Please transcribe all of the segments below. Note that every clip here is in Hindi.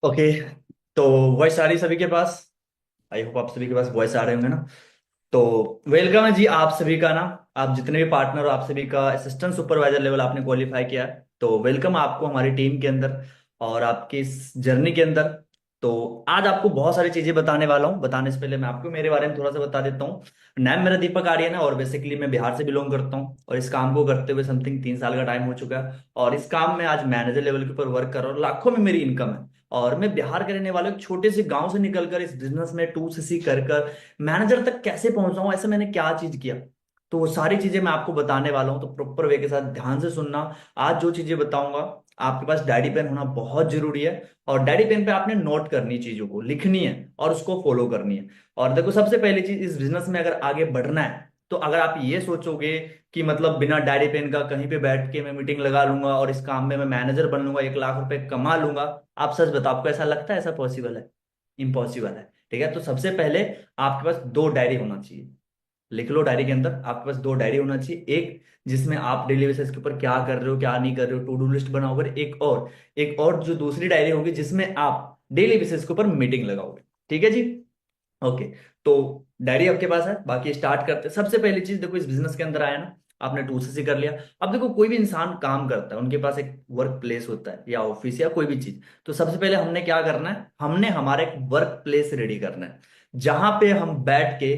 ओके। तो वॉइस आ रही सभी के पास। आई होप आप सभी के पास वॉइस आ रहे होंगे ना। तो वेलकम है जी आप सभी का ना। आप जितने भी पार्टनर हो, आप सभी का असिस्टेंट सुपरवाइजर लेवल आपने क्वालिफाई किया है, तो वेलकम आपको हमारी टीम के अंदर और आपकी इस जर्नी के अंदर। तो आज आपको बहुत सारी चीजें बताने वाला हूँ। बताने से पहले मैं आपको मेरे बारे में थोड़ा सा बता देता हूँ। नाम मेरा दीपक आर्यन है और बेसिकली मैं बिहार से बिलोंग करता हूँ और इस काम को करते हुए समथिंग 3 साल का टाइम हो चुका है। और इस काम में आज मैनेजर लेवल के ऊपर वर्क कर रहा हूँ, लाखों में मेरी इनकम है। और मैं बिहार के रहने वाले एक छोटे से गांव से निकलकर इस बिजनेस में 2cc कर मैनेजर तक कैसे पहुंचा हूं, ऐसे मैंने क्या चीज किया। तो वो सारी चीजें मैं आपको बताने वाला हूं, तो प्रॉपर वे के साथ ध्यान से सुनना। आज जो चीजें बताऊंगा, आपके पास डायरी पेन होना बहुत जरूरी है। और डायरी पेन पे आपने नोट करनी, चीजों को लिखनी है और उसको फॉलो करनी है। और देखो, सबसे पहली चीज, इस बिजनेस में अगर आगे बढ़ना है तो अगर आप ये सोचोगे कि मतलब बिना डायरी पेन का कहीं पे बैठ के मैं मीटिंग लगा लूंगा और इस काम में मैं मैनेजर बन लूंगा, 1 लाख रुपए कमा लूंगा, आप सच बताओ, आपको ऐसा लगता है ऐसा पॉसिबल है? इम्पॉसिबल है। ठीक है, तो सबसे पहले आपके पास 2 डायरी होना चाहिए। लिख लो, डायरी के अंदर आपके पास 2 डायरी होना चाहिए। एक जिसमें आप डेली बेसिस के ऊपर क्या कर रहे हो क्या नहीं कर रहे हो, टू डू लिस्ट बनाओगे। एक और जो दूसरी डायरी होगी जिसमें आप डेली बेसिस के ऊपर मीटिंग लगाओगे। ठीक है जी। ओके। तो डायरी आपके पास है, बाकी स्टार्ट करते हैं। सबसे पहली चीज देखो, इस बिजनेस के अंदर आया ना, आपने 2cc कर लिया। अब देखो, कोई भी इंसान काम करता है, उनके पास एक वर्क प्लेस होता है या ऑफिस या कोई भी चीज। तो सबसे पहले हमने क्या करना है, हमने हमारा एक वर्क प्लेस रेडी करना है, जहां पे हम बैठ के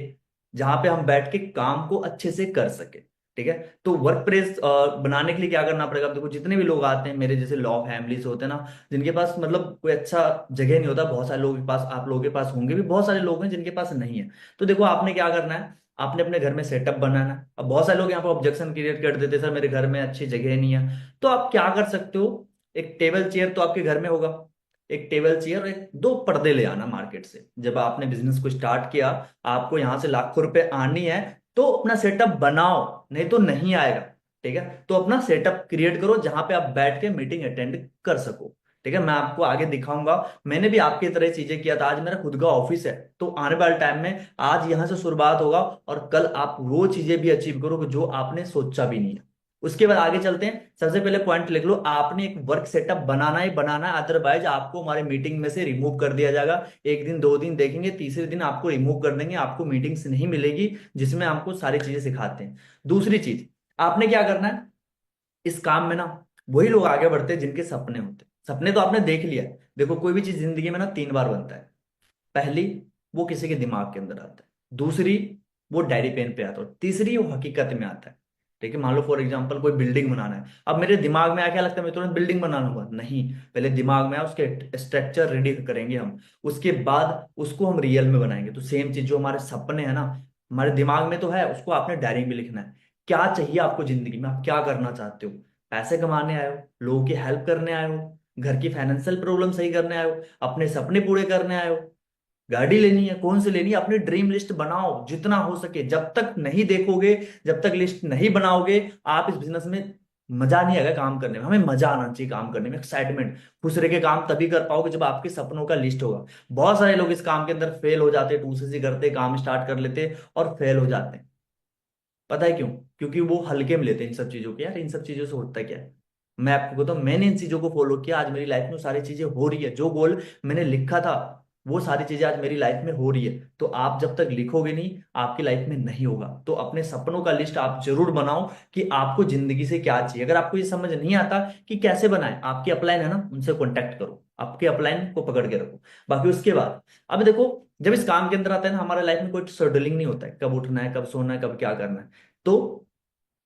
जहां पे हम बैठ के काम को अच्छे से कर सके। ठीक है। तो वर्क प्लेस बनाने के लिए क्या करना पड़ेगा? अब देखो, जितने भी लोग आते हैं मेरे जैसे लॉ फैमिलीज होते हैं ना, जिनके पास मतलब कोई अच्छा जगह नहीं होता, बहुत सारे लोगों के पास, आप लोगों के पास होंगे भी, बहुत सारे लोग हैं जिनके पास नहीं है। तो देखो, आपने क्या करना है, आपने अपने घर में सेटअप बनाना है। अब बहुत सारे लोग यहाँ पर ऑब्जेक्शन क्रिएट कर देते हैं, सर मेरे घर में अच्छी जगह नहीं है। तो आप क्या कर सकते हो, एक टेबल चेयर तो आपके घर में होगा। एक टेबल चेयर और एक 2 पर्दे ले आना मार्केट से। जब आपने बिजनेस को स्टार्ट किया, आपको यहां से लाखों रुपए आनी है, तो अपना सेटअप बनाओ, नहीं तो नहीं आएगा। ठीक है, तो अपना सेटअप क्रिएट करो जहां पे आप बैठ के मीटिंग अटेंड कर सको। ठीक है, मैं आपको आगे दिखाऊंगा। मैंने भी आपकी तरह चीजें किया था, आज मेरा खुद का ऑफिस है। तो आने वाले टाइम में आज यहां से शुरुआत होगा और कल आप वो चीजें भी अचीव करोगे जो आपने सोचा भी नहीं है। उसके बाद आगे चलते हैं। सबसे पहले पॉइंट लिख लो, आपने एक वर्क सेटअप बनाना ही बनाना है, अदरवाइज आपको हमारे मीटिंग में से रिमूव कर दिया जाएगा। 1 दिन 2 दिन देखेंगे, तीसरे दिन आपको रिमूव कर देंगे, आपको मीटिंग्स नहीं मिलेगी जिसमें हमको सारी चीजें सिखाते हैं। दूसरी चीज, आपने क्या करना है, इस काम में ना वही लोग आगे बढ़ते हैं जिनके सपने होते हैं। सपने तो आपने देख लिया है। देखो, कोई भी चीज जिंदगी में ना 3 बार बनता है। पहली, वो किसी के दिमाग के अंदर आता है। दूसरी, वो डायरी पेन पे आता है। और तीसरी, वो हकीकत में आता है। ठीक है, मान लो फॉर एग्जांपल कोई बिल्डिंग बनाना है। अब मेरे दिमाग में आया, क्या लगता है मैं तुरंत बिल्डिंग बना लूंगा? नहीं, पहले दिमाग में आया, उसके स्ट्रक्चर रेडी करेंगे हम। उसके बाद उसको हम रियल में बनाएंगे। तो सेम चीज, जो हमारे सपने हैं ना, हमारे दिमाग में तो है, उसको आपने डायरी में लिखना है। क्या चाहिए आपको जिंदगी में, आप क्या करना चाहते हो? पैसे कमाने आए हो, लोगों की हेल्प करने आए हो, घर की फाइनेंशियल प्रॉब्लम सही करने आए हो, अपने सपने पूरे करने आए हो, गाड़ी लेनी है, कौन सी लेनी है, अपनी ड्रीम लिस्ट बनाओ जितना हो सके। जब तक नहीं देखोगे, जब तक लिस्ट नहीं बनाओगे, आप इस बिजनेस में मजा नहीं आएगा काम करने में। हमें मजा आना चाहिए काम करने में, एक्साइटमेंट। खुश रह के काम तभी कर पाओगे जब आपके सपनों का लिस्ट होगा। बहुत सारे लोग इस काम के अंदर फेल हो जाते हैं, 2cc करते काम स्टार्ट कर लेते और फेल हो जाते हैं। पता है क्यों? क्योंकि वो हल्के में लेते हैं इन सब चीजों को। यार, इन सब चीजों से होता क्या है? मैं आपको बताऊं, मैंने इन चीजों को फॉलो किया, आज मेरी लाइफ में वो सारी चीजें हो रही है। जो गोल मैंने लिखा था, वो सारी चीजें आज मेरी लाइफ में हो रही है। तो आप जब तक लिखोगे नहीं, आपकी लाइफ में नहीं होगा। तो अपने सपनों का लिस्ट आप जरूर बनाओ कि आपको जिंदगी से क्या चाहिए। अगर आपको ये समझ नहीं आता कि कैसे बनाए, आपके अपलाइन है ना, उनसे कॉन्टेक्ट करो, आपके अपलाइन को पकड़ के रखो। बाकी उसके बाद, अब देखो, जब इस काम के अंदर आता है ना, हमारे लाइफ में कोई शेड्यूलिंग नहीं होता है, कब उठना है, कब सोना है, कब क्या करना है। तो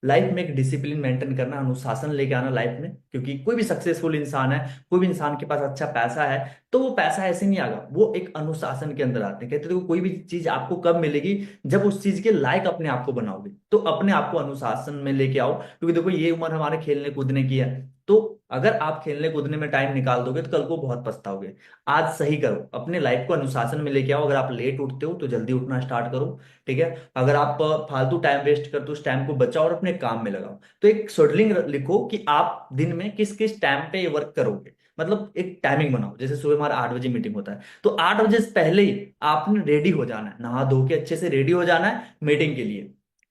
लाइफ में एक डिसिप्लिन मेंटेन करना, अनुशासन लेके आना लाइफ में। क्योंकि कोई भी सक्सेसफुल इंसान है, कोई भी इंसान के पास अच्छा पैसा है, तो वो पैसा ऐसे नहीं आएगा, वो एक अनुशासन के अंदर आते हैं। कहते हैं देखो, कोई भी चीज आपको कब मिलेगी, जब उस चीज के लायक अपने आप को बनाओगे। तो अपने आप को अनुशासन में लेके आओ, क्योंकि देखो, ये उम्र हमारे खेलने कूदने की है। तो अगर आप खेलने कूदने में टाइम निकाल दोगे तो कल को बहुत पछताओगे। आज सही करो, अपने लाइफ को अनुशासन में लेके आओ। अगर आप लेट उठते हो तो जल्दी उठना स्टार्ट करो। ठीक है, अगर आप फालतू टाइम वेस्ट करते हो, उस टाइम को बचाओ और अपने काम में लगाओ। तो एक शेड्यूलिंग लिखो कि आप दिन में किस किस टाइम पे ये वर्क करोगे। मतलब एक टाइमिंग बनाओ, जैसे सुबह हमारा 8 बजे मीटिंग होता है, तो 8 बजे से पहले ही आपने रेडी हो जाना है, नहा धो के अच्छे से रेडी हो जाना है मीटिंग के लिए।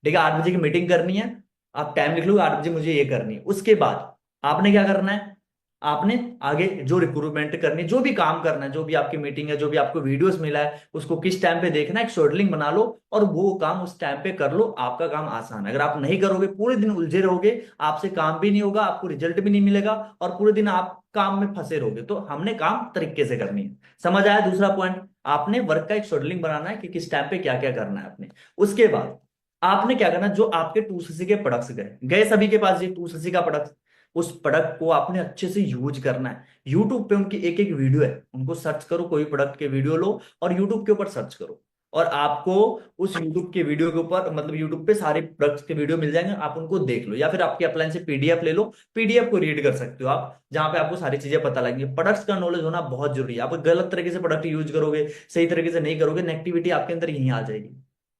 ठीक है, 8 बजे की मीटिंग करनी है। आप टाइम लिख लो, 8 बजे मुझे ये करनी है। उसके बाद आपने क्या करना है, आपने आगे जो रिक्रूटमेंट करनी, जो भी काम करना है, जो भी आपकी मीटिंग है, जो भी आपको वीडियोस मिला है, उसको किस टाइम पे देखना है, एक शेड्यूलिंग बना लो और वो काम उस टाइम पे कर लो। आपका काम आसान है। अगर आप नहीं करोगे, पूरे दिन उलझे रहोगे, आपसे काम भी नहीं होगा, आपको रिजल्ट भी नहीं मिलेगा और पूरे दिन आप काम में फंसे रहोगे। तो हमने काम तरीके से करनी है। समझ आया? दूसरा पॉइंट, आपने वर्क का एक शेड्यूलिंग बनाना है कि किस टाइम पे क्या क्या करना है आपने। उसके बाद आपने क्या करना, जो आपके 2cc के प्रोडक्ट्स गए गए सभी के पास ये 2cc का प्रोडक्ट, उस प्रोडक्ट को आपने अच्छे से यूज करना है। यूट्यूब पे उनकी एक एक वीडियो है, उनको सर्च करो, कोई प्रोडक्ट के वीडियो लो और यूट्यूब के ऊपर सर्च करो, और आपको उस यूट्यूब के वीडियो के ऊपर, मतलब यूट्यूब पे सारे प्रोडक्ट्स के वीडियो मिल जाएंगे, आप उनको देख लो, या फिर आपके अपलाइन से पीडीएफ ले लो। पीडीएफ को रीड कर सकते हो आप, जहां पे आपको सारी चीजें पता लगेंगी। प्रोडक्ट्स का नॉलेज होना बहुत जरूरी है। आप गलत तरीके से प्रोडक्ट यूज करोगे, सही तरीके से नहीं करोगे, नेगेटिविटी आपके अंदर यहीं आ जाएगी।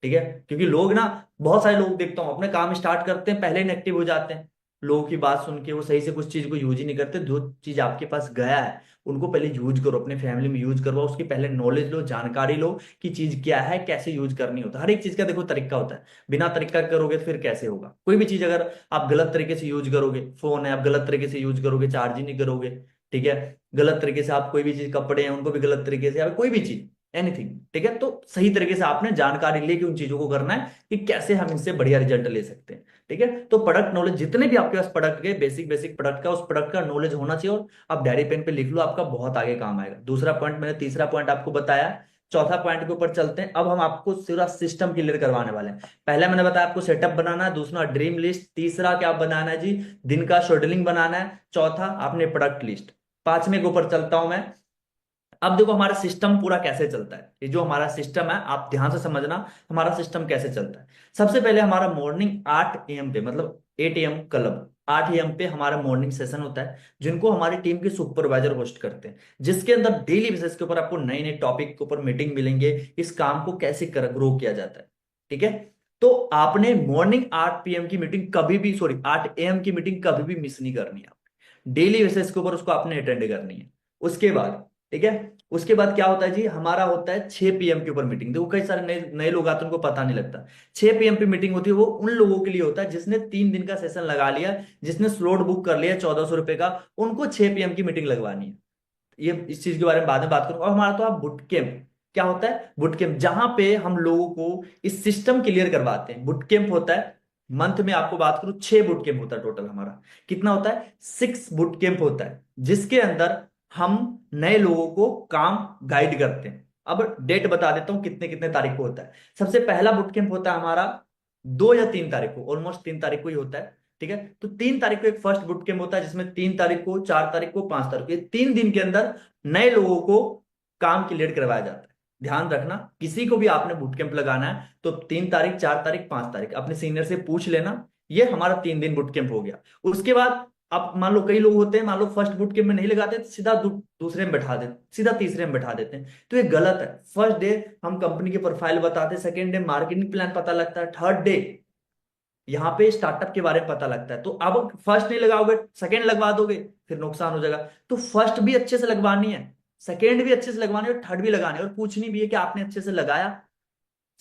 ठीक है? क्योंकि लोग ना, बहुत सारे लोग देखता हूँ अपने काम स्टार्ट करते हैं पहले ही नेगेटिव हो जाते हैं। लोगों की बात सुन के वो सही से कुछ चीज को यूज ही नहीं करते। जो चीज आपके पास गया है उनको पहले यूज करो, अपने फैमिली में यूज करवाओ, उसकी पहले नॉलेज लो, जानकारी लो कि चीज क्या है, कैसे यूज करनी होता है। हर एक चीज का देखो तरीका होता है, बिना तरीका करोगे तो फिर कैसे होगा कोई भी चीज। अगर आप गलत तरीके से यूज करोगे, फोन है आप गलत तरीके से यूज करोगे, चार्ज ही नहीं करोगे, ठीक है, गलत तरीके से आप कोई भी चीज, कपड़े हैं उनको भी गलत तरीके से, या कोई भी चीज, एनीथिंग, ठीक है, तो सही तरीके से आपने जानकारी लेके उन चीजों को करना है कि कैसे हम इनसे बढ़िया रिजल्ट ले सकते हैं। ठीक है? तो प्रोडक्ट नॉलेज, जितने भी आपके पास प्रोडक्ट के बेसिक बेसिक प्रोडक्ट का, उस प्रोडक्ट का नॉलेज होना चाहिए, और आप डायरी पेन पे लिख लो, आपका बहुत आगे काम आएगा। दूसरा पॉइंट मैंने, तीसरा पॉइंट आपको बताया। चौथा पॉइंट के ऊपर चलते हैं। अब हम आपको पूरा सिस्टम क्लियर करवाने वाले हैं। पहले मैंने बताया आपको सेटअप बनाना है, दूसरा ड्रीम लिस्ट, तीसरा क्या बनाना है जी, दिन का शेड्यूलिंग बनाना है, चौथा आपने प्रोडक्ट लिस्ट। पांचवें के ऊपर चलता हूं मैं। अब देखो हमारा सिस्टम पूरा कैसे चलता है। ये जो हमारा सिस्टम है, आप ध्यान से समझना हमारा सिस्टम कैसे चलता है। सबसे पहले हमारा मॉर्निंग 8 AM पे, मतलब 8 AM क्लब, 8 AM पे हमारा मॉर्निंग सेशन होता है, जिनको हमारी टीम के सुपरवाइजर होस्ट करते हैं, जिसके अंदर डेली बेसिस के ऊपर आपको नए नए टॉपिक के ऊपर मीटिंग मिलेंगे, इस काम को कैसे कर ग्रो किया जाता है। ठीक है? तो आपने मॉर्निंग 8 PM की मीटिंग कभी भी, सॉरी 8 AM की मीटिंग कभी भी मिस नहीं करनी है। डेली बेसिस के ऊपर उसको आपने अटेंड करनी है। उसके बाद, ठीक है, उसके बाद क्या होता है जी, हमारा होता है 6 PM के ऊपर मीटिंग। देखो कई सारे नए नए लोग आते हैं, उनको पता नहीं लगता। 6 PM पे मीटिंग होती है, वो उन लोगों के लिए होता है जिसने 3 दिन का सेशन लगा लिया, जिसने स्लॉट बुक कर लिया 1400 रुपए का, उनको 6 PM की मीटिंग लगवानी है। ये इस चीज के बारे में बाद में बात करूंगा। और हमारा तो आप बुट कैंप, क्या होता है बुट कैंप, जहां पे हम लोगों को इस सिस्टम क्लियर करवाते हैं। बुट कैंप होता है, मंथ में आपको बात करूं 6 बुट कैंप होता है टोटल हमारा। कितना होता है? 6 बुट कैंप होता है, जिसके अंदर हम नए लोगों को काम गाइड करते हैं। अब डेट बता देता हूं कितने कितने तारीख को होता है। सबसे पहला बुट कैंप होता है हमारा 2 या 3 तारीख को, ऑलमोस्ट 3 तारीख को ही होता है। ठीक है? तो 3 तारीख को एक फर्स्ट बुट कैंप होता है, जिसमें 3 तारीख को, 4 तारीख को, 5 तारीख को, ये 3 दिन के अंदर नए लोगों को काम क्लियर करवाया जाता है। ध्यान रखना, किसी को भी आपने बूट कैंप लगाना है तो 3 तारीख, 4 तारीख, 5 तारीख अपने सीनियर से पूछ लेना। ये हमारा 3 दिन बूट कैंप हो गया। उसके बाद अब मान लो कई लोग होते हैं, मान लो फर्स्ट बूट कैंप में नहीं लगाते तो सीधा दूसरे में बैठा देते, सीधा तीसरे में बैठा देते हैं, तो ये गलत है। फर्स्ट डे हम कंपनी की प्रोफाइल बताते हैं, सेकेंड डे मार्केटिंग प्लान पता लगता है, थर्ड डे यहाँ पे स्टार्टअप के बारे में पता लगता है। तो अब फर्स्ट नहीं लगाओगे, सेकंड लगवा दोगे, फिर नुकसान हो जाएगा। तो फर्स्ट भी अच्छे से लगवानी है, सेकंड भी अच्छे से लगवानी है, और थर्ड भी लगानी है, और पूछनी भी है कि आपने अच्छे से लगाया।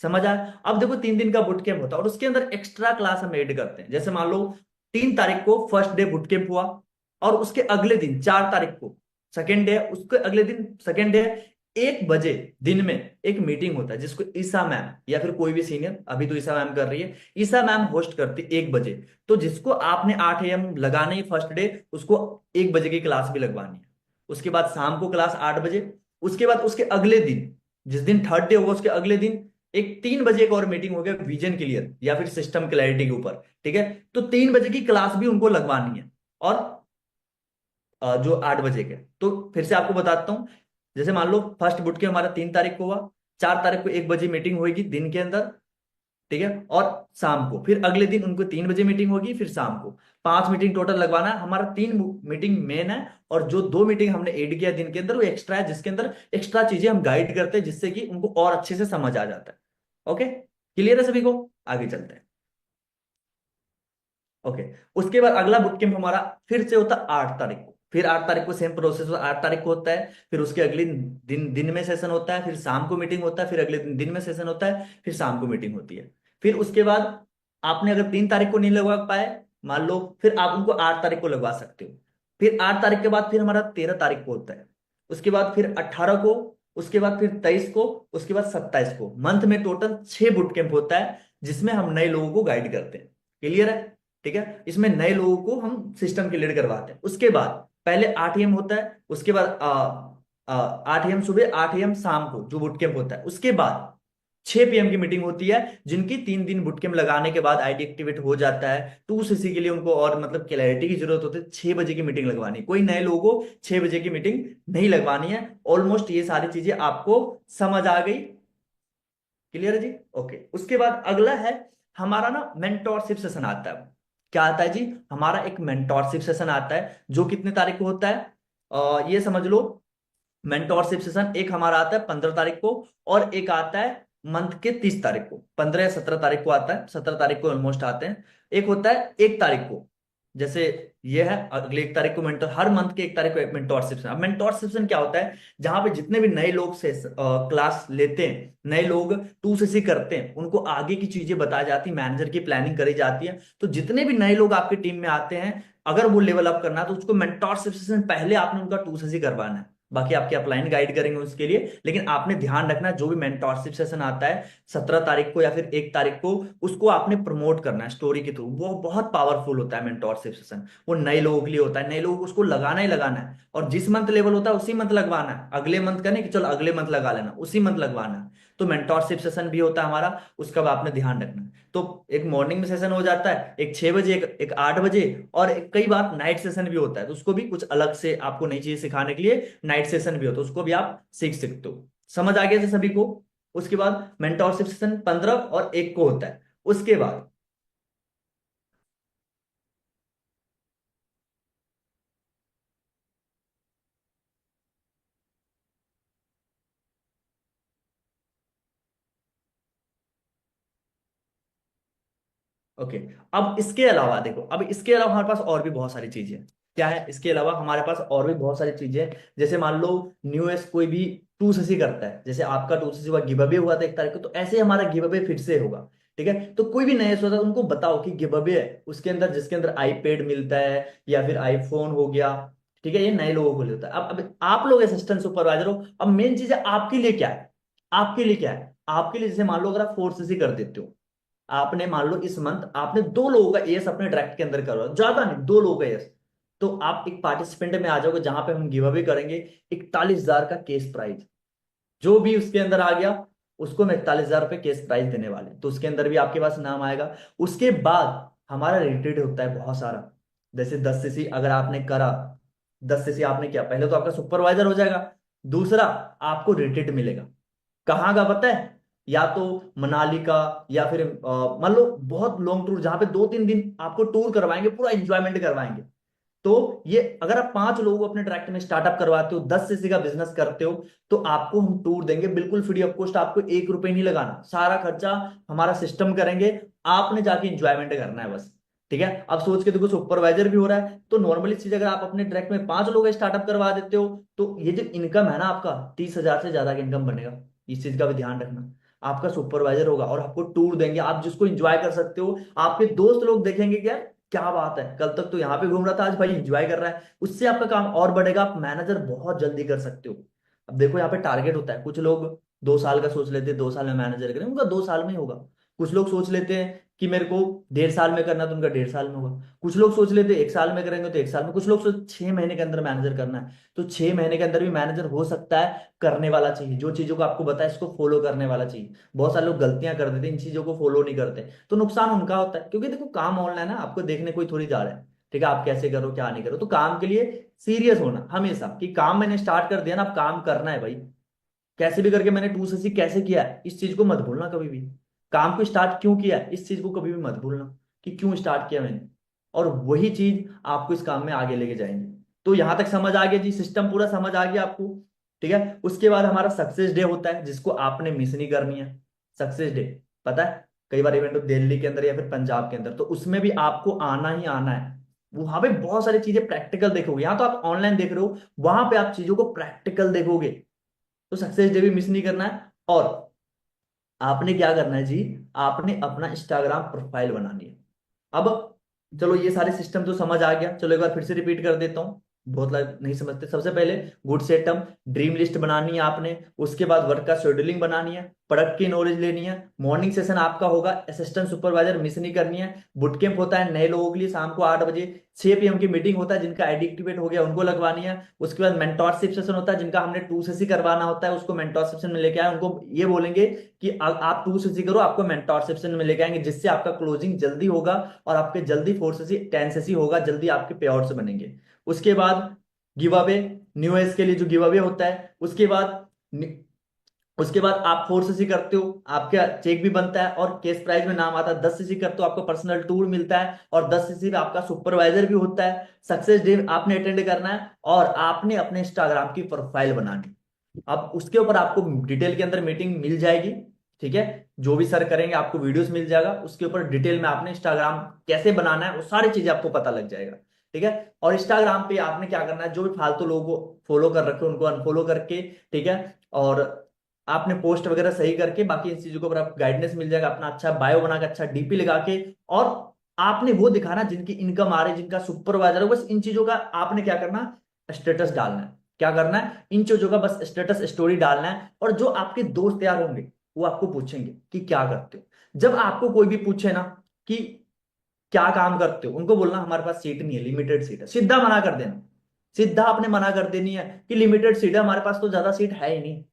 समझ आया? अब देखो 3 दिन का बुट कैंप होता है, और उसके अंदर एक्स्ट्रा क्लास हम ऐड करते हैं। जैसे मान लो 3 तारीख को फर्स्ट डे बुट कैंप हुआ, और उसके अगले दिन 4 तारीख को सेकेंड डे, उसके अगले दिन सेकेंड डे, 1 बजे दिन में एक मीटिंग होता है, जिसको ईसा मैम या फिर कोई भी सीनियर, अभी तो ईसा मैम कर रही है, ईसा मैम होस्ट करती है 1 बजे। तो जिसको आपने 8 AM लगाने ही फर्स्ट डे, उसको 1 बजे की क्लास भी लगवानी है। उसके बाद शाम को क्लास 8 बजे। उसके बाद उसके अगले दिन, जिस दिन थर्ड डे होगा, उसके अगले दिन एक 3 बजे का और मीटिंग हो गया विजन क्लियर या फिर सिस्टम क्लैरिटी के ऊपर। ठीक है? तो 3 बजे की क्लास भी उनको लगवानी है। और जो 8 बजे के, तो फिर से आपको बताता हूं। जैसे मान लो फर्स्ट बुट के हमारा 3 तारीख को हुआ, 4 तारीख को 1 बजे मीटिंग होगी दिन के अंदर, ठीक है, और शाम को फिर अगले दिन उनको 3 बजे मीटिंग होगी, फिर शाम को 5 मीटिंग टोटल लगवाना है। हमारा 3 मीटिंग मेन है, और जो 2 मीटिंग हमने ऐड किया दिन के अंदर वो एक्स्ट्रा है, जिसके अंदर एक्स्ट्रा चीजें हम गाइड करते हैं, जिससे कि उनको और अच्छे से समझ आ जाता है। ओके? क्लियर है सभी को? आगे चलते हैं। ओके। उसके बाद अगला बुक कैंप हमारा फिर से होता है 8 तारीख को। फिर 8 तारीख को सेम प्रोसेस 8 तारीख को होता है। फिर उसके अगले दिन दिन में सेशन होता है, फिर शाम को मीटिंग होता है, फिर अगले दिन दिन में सेशन होता है, फिर शाम को मीटिंग होती है। फिर उसके बाद आपने अगर 3 तारीख को नहीं लगवा पाए मान लो, फिर आप उनको 8 तारीख को लगवा सकते हो। फिर 8 तारीख के बाद फिर हमारा 13 तारीख को होता है, उसके बाद फिर 18 को, उसके बाद फिर 23 को, उसके बाद 27 को। मंथ में टोटल 6 बूट कैंप होता है, जिसमें हम नए लोगों को गाइड करते हैं। क्लियर है? ठीक है, इसमें नए लोगों को हम सिस्टम क्लियर करवाते हैं। उसके बाद पहले 8 AM होता है, उसके बाद 8 AM सुबह, 8 AM शाम को जो बूट कैंप होता है। उसके बाद 6 PM की मीटिंग होती है, जिनकी 3 दिन बुट कैंप लगाने के बाद आईडी एक्टिवेट हो जाता है। 2CC के लिए उनको और मतलब क्लैरिटी की जरूरत होती है, 6 बजे की मीटिंग लगवानी है। कोई नए लोगों को 6 बजे की मीटिंग नहीं लगवानी है। ऑलमोस्ट ये सारी चीजें आपको समझ आ गई? क्लियर है जी? ओके। उसके बाद अगला है हमारा ना मेंटोरशिप सेशन आता है। क्या आता है जी? हमारा एक मेंटोरशिप सेशन आता है, जो कितने तारीख को होता है? ये समझ लो, मेंटोरशिप सेशन एक हमारा आता है 15 तारीख को, और एक आता है मंथ के 30 तारीख को। 15 या 17 तारीख को आता है, 17 तारीख को ऑलमोस्ट आते हैं। एक होता है 1 तारीख को, जैसे ये है अगले 1 तारीख को मेंटोर, हर मंथ के 1 तारीख को एक मेंटोरशिप सेशन। अब मेंटोरशिप सेशन क्या होता है? जहां पे जितने भी नए लोग से क्लास लेते हैं, नए लोग 2CC करते हैं, उनको आगे की चीजें बताई जाती है, मैनेजर की प्लानिंग करी जाती है। तो जितने भी नए लोग आपकी टीम में आते हैं, अगर वो लेवल अप करना है तो उसको मेंटोरशिप सेशन पहले आपने उनका 2CC करवाना है। बाकी आपके अपलाइन गाइड करेंगे उसके लिए, लेकिन आपने ध्यान रखना जो भी मेंटोरशिप सेशन आता है 17 तारीख को या फिर 1 तारीख को, उसको आपने प्रमोट करना है स्टोरी के थ्रू। वो बहुत पावरफुल होता है मेंटोरशिप सेशन। वो नए लोगों के लिए होता है, नए लोगों को उसको लगाना ही लगाना है, और जिस मंथ लेवल होता है उसी मंथ लगवाना है। अगले मंथ का नहीं कि चलो अगले मंथ लगा लेना, उसी मंथ लगवाना है। तो मेंटोरशिप सेशन भी होता है हमारा, उसका भी आपने ध्यान रखना है। तो एक मॉर्निंग में सेशन हो जाता है, एक 6 बजे, एक 8 बजे, और कई बार नाइट सेशन भी होता है। तो उसको भी कुछ अलग से आपको नई चीज सिखाने के लिए नाइट सेशन भी होता है, उसको भी आप सीख सकते हो। समझ आ गया सभी को? उसके बाद मेंटोरशिप सेशन 15 और 1 को होता है। उसके बाद ओके। अब इसके अलावा देखो, अब इसके अलावा हमारे पास और भी बहुत सारी चीजें हैं। क्या है इसके अलावा? हमारे पास और भी बहुत सारी चीजें हैं। जैसे मान लो न्यूएस कोई भी 2CC करता है, जैसे आपका 2CC हुआ, गिव अवे हुआ था 1 तारीख को, तो ऐसे ही हमारा गिव अवे फिर से होगा। ठीक है, तो कोई भी नया होता है उनको बताओ कि गिव अवे है, उसके अंदर जिसके अंदर आईपैड मिलता है या फिर आईफोन हो गया। ठीक है, ये नए लोगों को लिए होता है। अब आप लोग असिस्टेंट सुपरवाइजर हो, अब मेन चीज है आपके लिए क्या है? आपके लिए क्या है? आपके लिए जैसे मान लो अगर आप 4CC कर देते हो, आपने मान लो इस मंथ आपने 2 लोगों का एएस अपने डायरेक्ट के अंदर करवा, ज्यादा नहीं, 2 लोगों का एएस, तो आप एक पार्टिसिपेंट में आ जाओगे, जहां पे हम गिव अवे करेंगे 41,000 का केस प्राइज। जो भी उसके अंदर आ गया, उसको हम 41,000 रुपये केस प्राइज देने वाले हैं। तो उसके अंदर भी आपके पास नाम आएगा। उसके बाद हमारा रिट्रीट होता है बहुत सारा। जैसे 10CC अगर आपने करा, 10CC आपने किया, पहले तो आपका सुपरवाइजर हो जाएगा, दूसरा आपको रिट्रीट मिलेगा। कहाँ का पता है? या तो मनाली का, या फिर मान लो बहुत लॉन्ग टूर, जहां पे 2-3 दिन आपको टूर करवाएंगे, पूरा एंजॉयमेंट करवाएंगे। तो ये अगर आप 5 लोगों को अपने ट्रैक्टर में स्टार्टअप करवाते हो, 10CC का बिजनेस करते हो, तो आपको हम टूर देंगे बिल्कुल फ्री ऑफ कॉस्ट। आपको 1 रुपए नहीं लगाना, सारा खर्चा हमारा सिस्टम करेंगे। आपने जाके इंजॉयमेंट करना है बस। ठीक है, अब सोच के देखो, सुपरवाइजर भी हो रहा है, तो नॉर्मली चीज अगर आप अपने डायरेक्ट में 5 लोग स्टार्टअप करवा देते हो, तो ये जो इनकम है ना आपका, 30,000 से ज्यादा का इनकम बनेगा। इस चीज का भी ध्यान रखना। आपका सुपरवाइजर होगा और आपको टूर देंगे, आप जिसको एंजॉय कर सकते हो। आपके दोस्त लोग देखेंगे क्या, क्या बात है, कल तक तो यहाँ पे घूम रहा था, आज भाई एंजॉय कर रहा है। उससे आपका काम और बढ़ेगा, आप मैनेजर बहुत जल्दी कर सकते हो। अब देखो यहाँ पे टारगेट होता है, कुछ लोग 2 साल का सोच लेते हैं, 2 साल में मैनेजर करें, उनका 2 साल में ही होगा। कुछ लोग सोच लेते हैं कि मेरे को 1.5 साल में करना है, तो उनका 1.5 साल में होगा। कुछ लोग सोच लेते हैं 1 साल में करेंगे तो 1 साल में। कुछ लोग सोच 6 महीने के अंदर मैनेजर करना है, तो 6 महीने के अंदर भी मैनेजर हो सकता है। करने वाला चाहिए, जो चीजों को आपको बताया इसको फॉलो करने वाला चाहिए। बहुत सारे लोग गलतियां कर देते हैं, इन चीजों को फॉलो नहीं करते, तो नुकसान उनका होता है। क्योंकि देखो काम ऑनलाइन है, आपको देखने कोई थोड़ी जा रहा है। ठीक है, आप कैसे करो क्या नहीं करो, तो काम के लिए सीरियस होना हमेशा, कि काम मैंने स्टार्ट कर दिया ना, अब काम करना है भाई। कैसे भी करके मैंने 2CC कैसे किया है, इस चीज को मत भूलना कभी भी। काम को स्टार्ट क्यों किया है, इस चीज को कभी भी मत भूलना, कि क्यों स्टार्ट किया मैंने। और वही चीज आपको इस काम में आगे लेके जाएंगे। तो यहां तक समझ आ गया जी, सिस्टम पूरा समझ आ गया आपको? ठीक है, उसके बाद हमारा सक्सेस डे होता है, जिसको आपने मिस नहीं करनी है। सक्सेस डे, पता है, कई बार इवेंट हो दिल्ली के अंदर या फिर पंजाब के अंदर, तो उसमें भी आपको आना ही आना है। वहां पे बहुत सारी चीजें प्रैक्टिकल देखोगे, यहाँ तो आप ऑनलाइन देख रहे हो, वहां पे आप चीजों को प्रैक्टिकल देखोगे। तो सक्सेस डे भी मिस नहीं करना है। और आपने क्या करना है जी, आपने अपना इंस्टाग्राम प्रोफाइल बनानी है। अब चलो, ये सारे सिस्टम तो समझ आ गया, चलो एक बार फिर से रिपीट कर देता हूं। बहुत लोग नहीं समझते। सबसे पहले गुड सेटअप, ड्रीम लिस्ट बनानी है आपने, उसके बाद वर्क का शेड्यूलिंग बनानी है, प्रोडक्ट की नॉलेज लेनी है, मॉर्निंग सेशन आपका होगा, असिस्टेंट सुपरवाइजर मिस नहीं करनी है, बुट कैंप होता है नए लोगों के लिए शाम को 8 बजे, 6 PM की मीटिंग होता है, जिनका आईडी एक्टिवेट हो गया उनको लगवानी है। उसके बाद मेंटोरशिप सेशन होता है, जिनका हमने 2CC करवाना होता है उसको मेंटोरशिप सेशन में लेके आए, उनको ये बोलेंगे कि आप 2CC करो, आपको मेंटोरशिप सेशन में लेके आएंगे, जिससे आपका क्लोजिंग जल्दी होगा और आपके जल्दी 4CC 10CC होगा, जल्दी आपके पे आउट्स बनेंगे। उसके बाद गिव अवे, न्यू ईयर के लिए जो गिव अवे होता है, उसके बाद आप 4CC करते हो, आपका चेक भी बनता है और केस प्राइस में नाम आता है। 10CC करते हो, आपको पर्सनल टूर मिलता है और 10CC में आपका सुपरवाइजर भी होता है। सक्सेस डे आपने अटेंड करना है और आपने अपने इंस्टाग्राम की प्रोफाइल बनानी। अब उसके ऊपर आपको डिटेल के अंदर मीटिंग मिल जाएगी, ठीक है, जो भी सर करेंगे आपको वीडियोस मिल जाएगा, उसके ऊपर डिटेल में आपने इंस्टाग्राम कैसे बनाना है वो सारी चीजें आपको पता लग जाएगा, ठीक है। और इंस्टाग्राम पे आपने क्या करना है, जो भी फालतू लोगों को फॉलो कर रखे हो उनको अनफॉलो करके, ठीक है, और आपने पोस्ट वगैरह सही करके बाकी इन चीजों के ऊपर आपको गाइडेंस मिल जाएगा, अपना अच्छा बायो बना के अच्छा डीपी लगा के। और आपने वो दिखाना जिनकी इनकम आ रही है, जिनका सुपरवाइजर हो, बस इन चीजों का आपने क्या करना, स्टेटस डालना है। क्या करना है, इन चीजों का बस स्टेटस स्टोरी डालना है। और जो आपके दोस्त यार होंगे वो आपको पूछेंगे कि क्या करते हो। जब आपको कोई भी पूछे ना कि क्या काम करते हो, उनको बोलना हमारे पास सीट नहीं है, लिमिटेड सीट है, सीधा मना कर देना। सीधा आपने मना कर देनी है कि लिमिटेड सीट है, हमारे पास तो ज्यादा सीट है ही नहीं,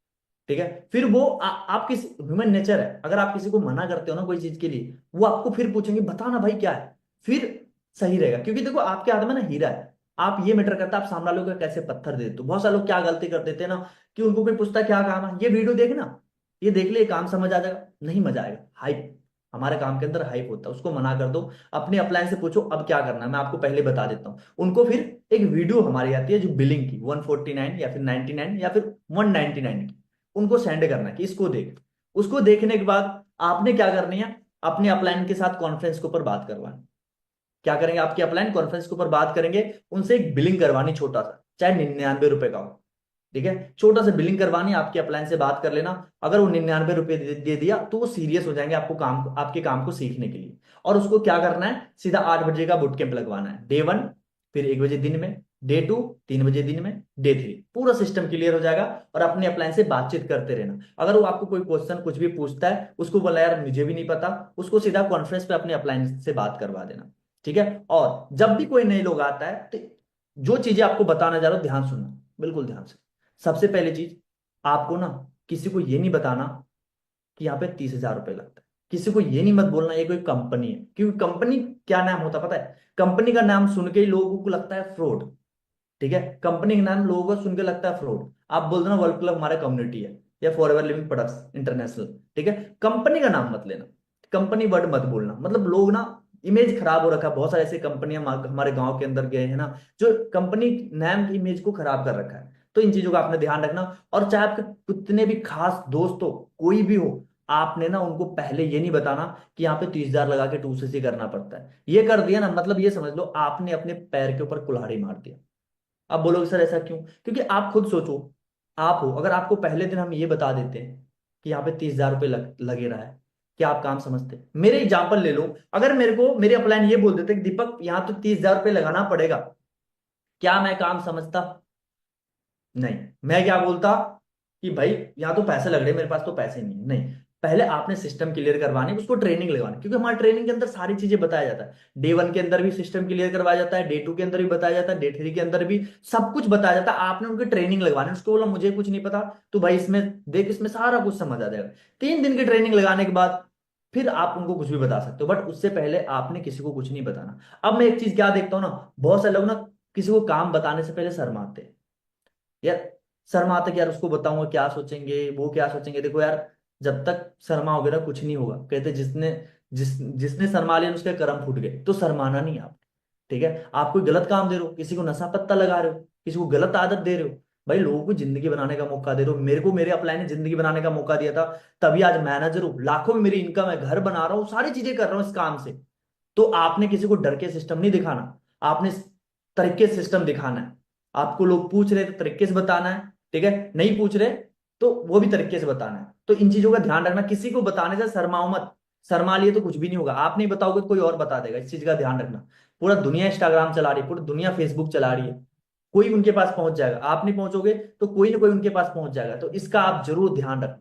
ठीक है। फिर वो आप किसी ह्यूमन नेचर है, अगर आप किसी को मना करते हो ना कोई चीज के लिए, वो आपको फिर पूछेंगे बता ना भाई क्या है, फिर सही रहेगा। क्योंकि देखो आपके हाथ में ना हीरा है, आप ये मैटर करता है आप सामने वालों को कैसे पत्थर देते हो। बहुत सारे लोग क्या गलती कर देते हैं ना कि उनको कोई पूछता है क्या काम है, ये वीडियो देखना, ये देख ले, काम समझ आ जाएगा, नहीं मजा आएगा। हाइप, हमारे काम के अंदर हाइप होता है, उसको मना कर दो। अपने अपलाइन से पूछो अब क्या करना है, मैं आपको पहले बता देता हूँ। उनको फिर एक वीडियो हमारी आती है जो बिलिंग की 149 या फिर 99 या फिर 199 की, उनको सेंड करना है कि इसको देख। उसको देखने के बाद आपने क्या करनी है, अपने अपलाइन के साथ कॉन्फ्रेंस के ऊपर बात करवानी। क्या करेंगे, आपके अपलाइन कॉन्फ्रेंस के ऊपर बात करेंगे, उनसे एक बिलिंग करवानी छोटा सा, चाहे 99 रुपए का हो, ठीक है, छोटा सा बिलिंग करवानी, आपके अपलाइन से बात कर लेना। अगर वो 99 रुपए दे दिया तो वो सीरियस हो जाएंगे आपको काम, आपके काम को सीखने के लिए। और उसको क्या करना है, सीधा 8 बजे का बुट कैंप लगवाना है, डे 1, फिर 1 बजे दिन में, डे 2 3 बजे दिन में, डे 3 पूरा सिस्टम क्लियर हो जाएगा। और अपने अपलाइन से बातचीत करते रहना। अगर वो आपको कोई क्वेश्चन कुछ भी पूछता है, उसको बोला यार मुझे भी नहीं पता, उसको सीधा कॉन्फ्रेंस पे अपने अपलाइन से बात करवा देना, ठीक है। और जब भी कोई नए लोग आता है तो जो चीजें आपको बताना जा रहा हूं ध्यान सुनना, बिल्कुल ध्यान से। सबसे पहली चीज, आपको ना किसी को ये नहीं बताना कि यहाँ पे 30,000 रुपये लगता है। किसी को ये नहीं मत बोलना ये कोई कंपनी है, क्योंकि कंपनी क्या नाम होता है पता है, कंपनी का नाम सुन के ही लोगों को लगता है फ्रॉड, ठीक है। कंपनी का नाम लोगों को सुन के लगता है फ्रॉड। आप बोल दो ना वर्ल्ड क्लब हमारा कम्युनिटी है या फॉरएवर लिविंग प्रोडक्ट्स इंटरनेशनल, ठीक है, कंपनी का नाम मत लेना, कंपनी वर्ड मत बोलना। मतलब लोग ना इमेज खराब हो रखा है, बहुत सारे ऐसे कंपनियां हमारे गांव के अंदर गए हैं ना, जो कंपनी नाम की इमेज को खराब कर रखा है। तो इन चीजों का आपने ध्यान रखना। और चाहे आपके कितने भी खास दोस्त हो, कोई भी हो, आपने ना उनको पहले ये नहीं बताना कि यहाँ पे 30,000 लगा के 2CC करना पड़ता है। ये कर दिया ना, मतलब ये समझ लो आपने अपने पैर के ऊपर कुल्हाड़ी मार दिया। आप बोलोगे सर ऐसा क्यों, क्योंकि आप खुद सोचो, आप हो, अगर आपको पहले दिन हम ये बता देते हैं कि यहाँ पे 30,000 रुपये लगे रहा है, क्या आप काम समझते। मेरे एग्जाम्पल ले लो, अगर मेरे को मेरे अपलाइन ये बोल देते कि दीपक यहाँ तो 30,000 रुपये लगाना पड़ेगा, क्या मैं काम समझता। नहीं, मैं क्या बोलता कि भाई यहाँ तो पैसे लग रहे हैं, मेरे पास तो पैसे नहीं है। नहीं, पहले आपने सिस्टम क्लियर करवानी, उसको ट्रेनिंग लगवानी, क्योंकि हमारे ट्रेनिंग के अंदर सारी चीजें बताया जाता है। डे 1 के अंदर भी सिस्टम क्लियर करवाया जाता है, डे 2 के अंदर भी बताया जाता है, डे 3 के अंदर भी सब कुछ बताया जाता है। आपने उनकी ट्रेनिंग लगवानी, उसको बोला मुझे कुछ नहीं पता, तो भाई इसमें देख, इसमें सारा कुछ समझ आ जाएगा। 3 दिन की ट्रेनिंग लगाने के बाद फिर आप उनको कुछ भी बता सकते हो, बट उससे पहले आपने किसी को कुछ नहीं बताना। अब मैं एक चीज क्या देखता हूँ ना, बहुत सारे लोग ना किसी को काम बताने से पहले शर्माते हैं यार, शर्माते कि यार उसको बताऊंगा क्या सोचेंगे, वो क्या सोचेंगे। देखो यार, जब तक शर्माओगे ना कुछ नहीं होगा। कहते जिसने शर्मा लिया उसके कर्म फूट गए। तो शर्माना नहीं आप, ठीक है। आप कोई गलत काम दे रहे हो, किसी को नशा पत्ता लगा रहे हो, किसी को गलत आदत दे रहे हो, भाई लोगों को जिंदगी बनाने का मौका दे रहे हो। मेरे को मेरे अपलाइन ने जिंदगी बनाने का मौका दिया था, तभी आज मैनेजर हूँ, लाखों में मेरी इनकम है, घर बना रहा हूँ, सारी चीजें कर रहा हूँ इस काम से। तो आपने किसी को डर के सिस्टम नहीं दिखाना, आपने तरीके से सिस्टम दिखाना है। आपको लोग पूछ रहे तो तरीके से बताना है, ठीक है, नहीं पूछ रहे तो वो भी तरीके से बताना है। तो इन चीजों का ध्यान रखना, किसी को बताने से शर्माओ मत। शर्मा लिए तो कुछ भी नहीं होगा, आप नहीं बताओगे तो कोई और बता देगा, इस चीज का ध्यान रखना। पूरा दुनिया इंस्टाग्राम चला रही है, पूरी दुनिया फेसबुक चला रही है, कोई उनके पास पहुंच जाएगा, आप नहीं पहुंचोगे तो कोई ना कोई उनके पास पहुंच जाएगा, तो इसका आप जरूर ध्यान रखना।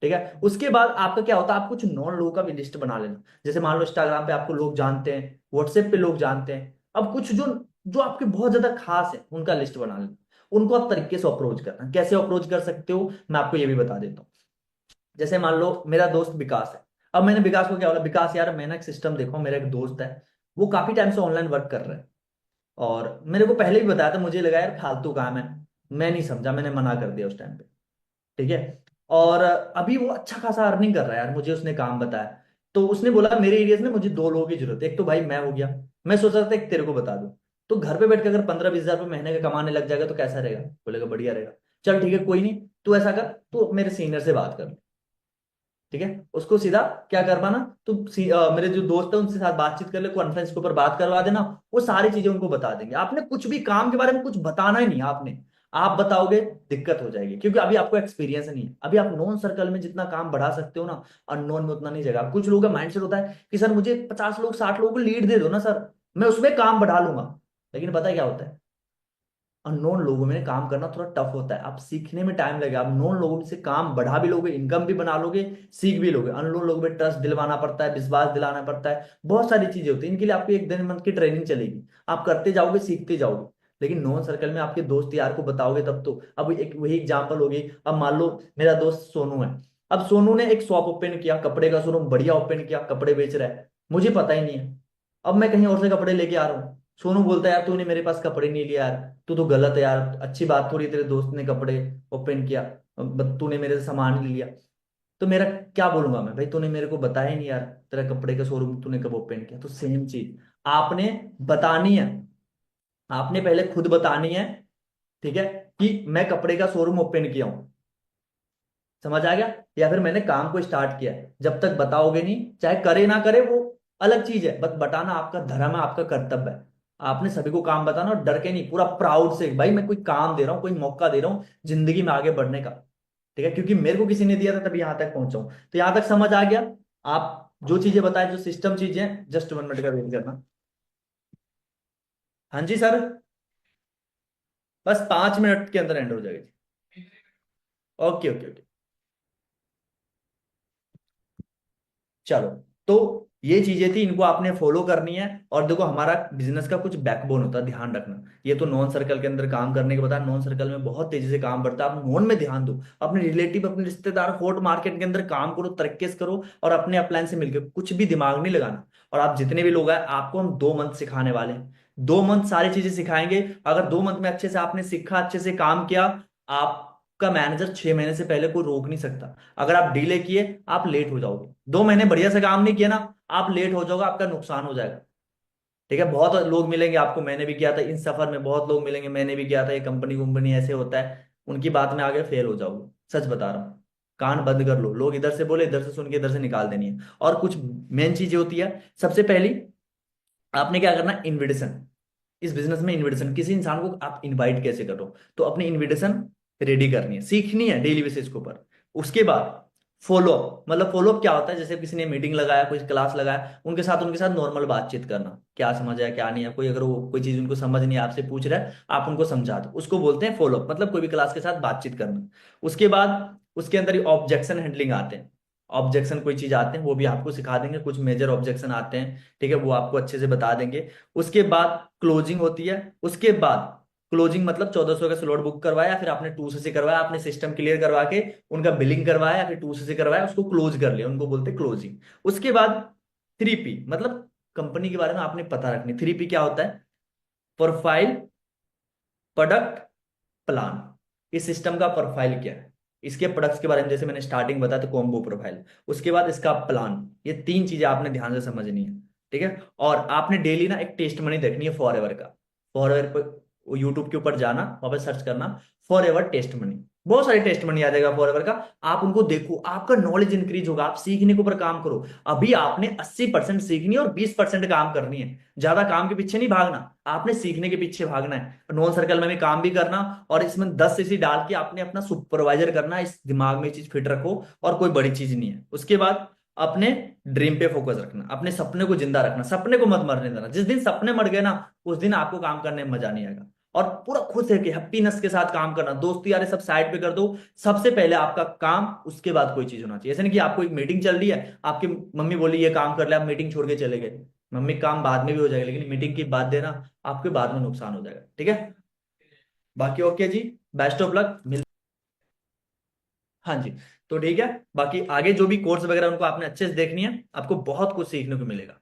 ठीक है, उसके बाद आपका क्या होता है, आप कुछ नॉन लोगों का भी लिस्ट बना लेना। जैसे मान लो इंस्टाग्राम पे आपको लोग जानते हैं, व्हाट्सएप पे लोग जानते हैं, अब कुछ जो जो आपके बहुत ज्यादा खास है उनका लिस्ट बना लेना। उनको आप तरीके से अप्रोच करना, कैसे अप्रोच कर सकते हो मैं आपको ये भी बता देता हूँ। जैसे मान लो मेरा दोस्त विकास है, अब मैंने विकास को क्या बोला, विकास यार मैंने एक सिस्टम देखो, मेरा एक दोस्त है, वो काफी टाइम से ऑनलाइन वर्क कर रहा है, और मेरे को पहले भी बताया था, मुझे लगा यार फालतू काम है, मैं नहीं समझा, मैंने मना कर दिया उस टाइम पे। ठीक है, और अभी वो अच्छा खासा अर्निंग कर रहा है यार, मुझे उसने काम बताया। तो उसने बोला मेरे एरिया में मुझे दो लोगों की जरूरत है, एक तो भाई मैं हो गया, मैं सोच रहा था एक तेरे को बता दूं, तो घर पे बैठ के अगर 15-20 हजार रुपये महीने का कमाने लग जाएगा तो कैसा रहेगा, बोलेगा बढ़िया रहेगा। चल ठीक है, कोई नहीं, तू ऐसा कर, तू मेरे सीनियर से बात कर। ठीक है, उसको सीधा क्या करवा ना, तू मेरे जो दोस्त है उनसे साथ बातचीत कर ले, कॉन्फ्रेंस के ऊपर बात करवा देना, वो सारी चीजें उनको बता देंगे। आपने कुछ भी काम के बारे में कुछ बताना ही नहीं है आपने, आप बताओगे दिक्कत हो जाएगी, क्योंकि अभी आपको एक्सपीरियंस नहीं है। अभी आप नॉन सर्कल में जितना काम बढ़ा सकते हो ना, अननोन में उतना नहीं जाएगा। कुछ लोगों का माइंडसेट होता है कि सर मुझे 50 लोग 60 लोगों को लीड दे दो ना सर, मैं उसमें काम बढ़ा लूंगा। लेकिन पता है क्या होता है, अननोन लोगों में काम करना थोड़ा टफ होता है, आप सीखने में टाइम लगेगा। आप नोन लोगों से काम बढ़ा भी लोगे, इनकम भी बना लोगे, सीख भी लोगे। अननोन लोगों में ट्रस्ट दिलवाना पड़ता है, विश्वास दिलाना पड़ता है, बहुत सारी चीजें होती है। इनके लिए आपको एक दिन मंथ की ट्रेनिंग चलेगी, आप करते जाओगे सीखते जाओगे। लेकिन नॉन सर्कल में आपके दोस्त यार को बताओगे तब तो। अब एक वही एग्जाम्पल होगी, अब मान लो मेरा दोस्त सोनू है, अब सोनू ने एक शॉप ओपन किया, कपड़े का शोरूम बढ़िया ओपन किया, कपड़े बेच रहा है, मुझे पता ही नहीं है। अब मैं कहीं और से कपड़े लेके आ रहा हूँ, सोनू बोलता है यार तूने मेरे पास कपड़े नहीं लिया यार, तू तो गलत है यार, अच्छी बात थोड़ी तेरे दोस्त ने कपड़े ओपन किया, तूने मेरे से सामान नहीं लिया। तो मेरा क्या बोलूंगा मैं, भाई तूने मेरे को बताया ही नहीं यार, तेरा कपड़े का शोरूम तूने कब ओपन किया। तो सेम चीज आपने बतानी है, आपने पहले खुद बतानी है। ठीक है, कि मैं कपड़े का शोरूम ओपन किया हूं, समझ आ गया, या फिर मैंने काम को स्टार्ट किया है। जब तक बताओगे नहीं, चाहे करे ना करे वो अलग चीज है, बट बताना आपका धर्म है, आपका कर्तव्य है। आपने सभी को काम बताना, और डर के नहीं, पूरा प्राउड से, भाई मैं कोई काम दे रहा हूँ, कोई मौका दे रहा हूँ जिंदगी में आगे बढ़ने का। ठीक है, क्योंकि मेरे को किसी ने दिया था तभी यहां तक पहुंचा हूं। तो यहां तक समझ आ गया। आप जो चीजें बताए, जो सिस्टम चीजें, जस्ट 1 मिनट का वेट करना। हाँ जी सर, बस 5 मिनट के अंदर एंड हो जाएगी। ओके ओके ओके, चलो। तो ये चीजें थी, इनको आपने फॉलो करनी है। और देखो हमारा बिजनेस का कुछ बैकबोन होता है, ध्यान रखना। ये तो नॉन सर्कल के अंदर काम करने के बाद, नॉन सर्कल में बहुत तेजी से काम बढ़ता है, आप नॉन में ध्यान दो, अपने रिलेटिव अपने रिश्तेदार हॉट मार्केट के अंदर काम करो, तरक्की से करो, और अपने अपलाइन से मिलकर कुछ भी दिमाग नहीं लगाना। और आप जितने भी लोग हैं, आपको हम 2 मंथ सिखाने वाले हैं, 2 मंथ सारी चीजें सिखाएंगे। अगर 2 मंथ में अच्छे से आपने सीखा, अच्छे से काम किया, आपका मैनेजर 6 महीने से पहले कोई रोक नहीं सकता। अगर आप डिले किए, आप लेट हो जाओगे, 2 महीने बढ़िया से काम नहीं किया ना, आप लेट हो जाओगे, आपका नुकसान हो जाएगा। ठीक है, बहुत लोग मिलेंगे आपको, मैंने भी किया था इन सफर में, बहुत लोग मिलेंगे, मैंने भी किया था, ये कंपनी कंपनी ऐसे होता है, उनकी बात में आगे फेल हो जाओगे, सच बता रहा हूँ। कान बंद कर लो, लोग इधर से बोले, इधर से सुन के इधर से निकाल देनी है। और कुछ मेन चीजें होती है, सबसे पहली आपने क्या करना, इनविटेशन। इस बिजनेस में इनविटेशन, किसी इंसान को आप इनवाइट कैसे करो, तो अपनी इनविटेशन रेडी करनी है, सीखनी है डेली बेसिस के ऊपर। उसके बाद फॉलो अप, मतलब फॉलो अप क्या होता है, जैसे किसी ने मीटिंग लगाया, कोई क्लास लगाया, उनके साथ नॉर्मल बातचीत करना, क्या समझ आया क्या नहीं है, कोई अगर वो कोई चीज उनको समझ नहीं है, आपसे पूछ रहा है, आप उनको समझा दो, उसको बोलते हैं फॉलो अप, मतलब कोई भी क्लास के साथ बातचीत करना। उसके बाद उसके अंदर ऑब्जेक्शन हैंडलिंग आते हैं, ऑब्जेक्शन कोई चीज आते हैं वो भी आपको सिखा देंगे, कुछ मेजर ऑब्जेक्शन आते हैं, ठीक है, वो आपको अच्छे से बता देंगे। उसके बाद क्लोजिंग होती है, उसके बाद क्लोजिंग मतलब 1400 का स्लॉट बुक करवाया, फिर आपने 2 से करवाया, आपने सिस्टम क्लियर करवा के उनका बिलिंग करवाया, फिर 2 से करवाया, उसको क्लोज कर लिया, उनको बोलते क्लोजिंग। उसके बाद 3P, मतलब कंपनी के बारे में आपने पता रखनी। 3P क्या होता है, प्रोफाइल, प्रोडक्ट, प्लान। इस सिस्टम का प्रोफाइल क्या है, इसके प्रोडक्ट्स के बारे में जैसे मैंने स्टार्टिंग बताया, तो कॉम्बो प्रोफाइल, उसके बाद इसका प्लान, ये 3 चीजें आपने ध्यान से समझनी है। ठीक है, और आपने डेली ना एक टेस्ट मनी देखनी है फॉर एवर का। फॉर एवर पर यूट्यूब के ऊपर जाना, वहां पर सर्च करना फॉर एवर टेस्ट मनी, बहुत सारे टेस्ट मनी आ जाएगा फॉर एवर का। आप उनको देखो, आपका नॉलेज इंक्रीज होगा, आप सीखने के ऊपर काम करो। अभी आपने 80% सीखनी है और 20% काम करनी है, ज्यादा काम के पीछे नहीं भागना, आपने सीखने के पीछे भागना है। नॉन सर्कल में भी काम भी करना, और इसमें 10 सीसी डाल के आपने अपना सुपरवाइजर करना, इस दिमाग में ये चीज फिट रखो, और कोई बड़ी चीज नहीं है। उसके बाद अपने ड्रीम पे फोकस रखना, अपने सपने को जिंदा रखना, सपने को मत मरने देना। जिस दिन सपने मर गए ना, उस दिन आपको काम करने में मजा नहीं आएगा। और पूरा खुश है कि हैप्पीनेस के साथ काम करना, दोस्ती यार सब साइड पे कर दो। सबसे पहले आपका काम, उसके बाद कोई चीज होना चाहिए। ऐसा नहीं कि आपको एक मीटिंग चल रही है, आपकी मम्मी बोली ये काम कर ले, आप मीटिंग छोड़ के चले गए। मम्मी काम बाद में भी हो जाएगा, लेकिन मीटिंग की बात देना, आपके बाद में नुकसान हो जाएगा। ठीक है, बाकी ओके जी, बेस्ट ऑफ लक। हाँ जी, तो ठीक है। बाकी आगे जो भी कोर्स वगैरह उनको आपने अच्छे से देखनी है, आपको बहुत कुछ सीखने को मिलेगा।